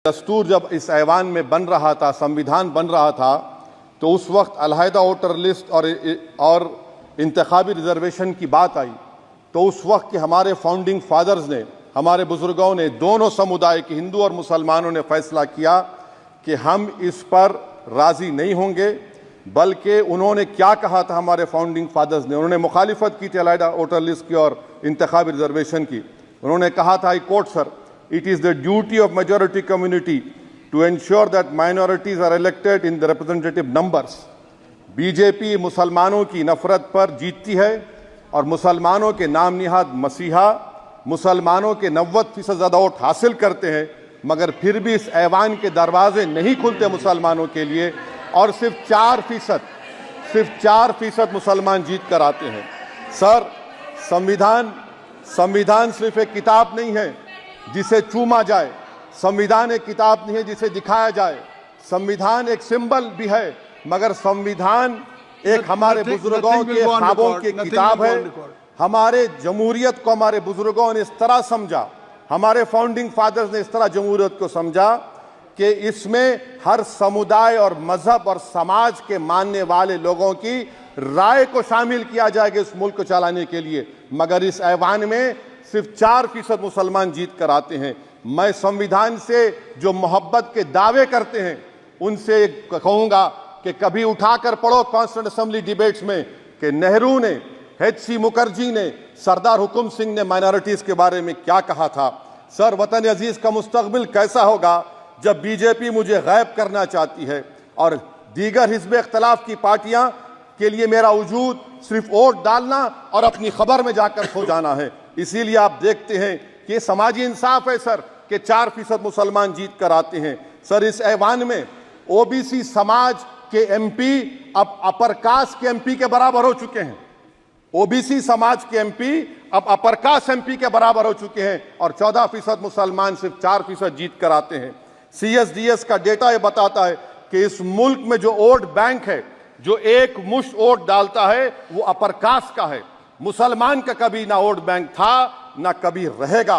दस्तूर जब इस ऐवान में बन रहा था, संविधान बन रहा था, तो उस वक्त अलहदा वोटर लिस्ट और इंतखाबी रिजर्वेशन की बात आई। तो उस वक्त के हमारे फाउंडिंग फादर्स ने, हमारे बुजुर्गों ने, दोनों समुदाय के हिंदू और मुसलमानों ने फैसला किया कि हम इस पर राजी नहीं होंगे। बल्कि उन्होंने क्या कहा था हमारे फाउंडिंग फादर्स ने, उन्होंने मुखालिफत की थी अलहदा वोटर लिस्ट की और इंतखाबी रिजर्वेशन की। उन्होंने कहा था, I quote sir, it is the duty of majority community to ensure that minorities are elected in the representative numbers. BJP मुसलमानों की नफरत पर जीतती है और मुसलमानों के नाम निहाद मसीहा मुसलमानों के 90% ज़्यादा वोट हासिल करते हैं, मगर फिर भी इस ऐवान के दरवाजे नहीं खुलते मुसलमानों के लिए और सिर्फ 4% मुसलमान जीत कर आते हैं। सर, संविधान सिर्फ एक किताब नहीं है जिसे चूमा जाए, संविधान एक किताब नहीं है जिसे दिखाया जाए, संविधान एक सिंबल भी है, मगर संविधान एक हमारे बुजुर्गों के ख्वाबों की किताब है। हमारे जमहूरियत को हमारे बुजुर्गों ने इस तरह समझा, हमारे फाउंडिंग फादर्स ने इस तरह जमहूरियत को समझा कि इसमें हर समुदाय और मजहब और समाज के मानने वाले लोगों की राय को शामिल किया जाएगा इस मुल्क को चलाने के लिए। मगर इस ऐवान में सिर्फ 4% मुसलमान जीत कर आते हैं। मैं संविधान से जो मोहब्बत के दावे करते हैं उनसे कहूंगा कि कभी उठाकर पढ़ो कॉन्स्टिट्यूएंट असेंबली डिबेट्स में कि नेहरू ने, H.C. मुखर्जी ने, सरदार हुकुम सिंह ने माइनॉरिटीज के बारे में क्या कहा था। सर, वतन अजीज का मुस्तकबिल कैसा होगा जब बीजेपी मुझे गायब करना चाहती है और दीगर हिज़्ब इख्तिलाफ की पार्टियां के लिए मेरा वजूद सिर्फ वोट डालना और अपनी खबर में जाकर सो जाना है। इसीलिए आप देखते हैं कि ये समाजी इंसाफ है सर कि 4% मुसलमान जीत कर आते हैं। सर, इस ऐवान में ओबीसी समाज के एमपी अब अपर कास्ट के एमपी के बराबर हो चुके हैं। ओबीसी समाज के एमपी अब अपर कास्ट एमपी के बराबर हो चुके हैं और 14% मुसलमान सिर्फ 4% जीत कर आते हैं। CSDS का डेटा ये बताता है कि इस मुल्क में जो वोट बैंक है, जो एक मुश्त वोट डालता है, वो अपर कास्ट का है। मुसलमान का कभी ना वोट बैंक था ना कभी रहेगा।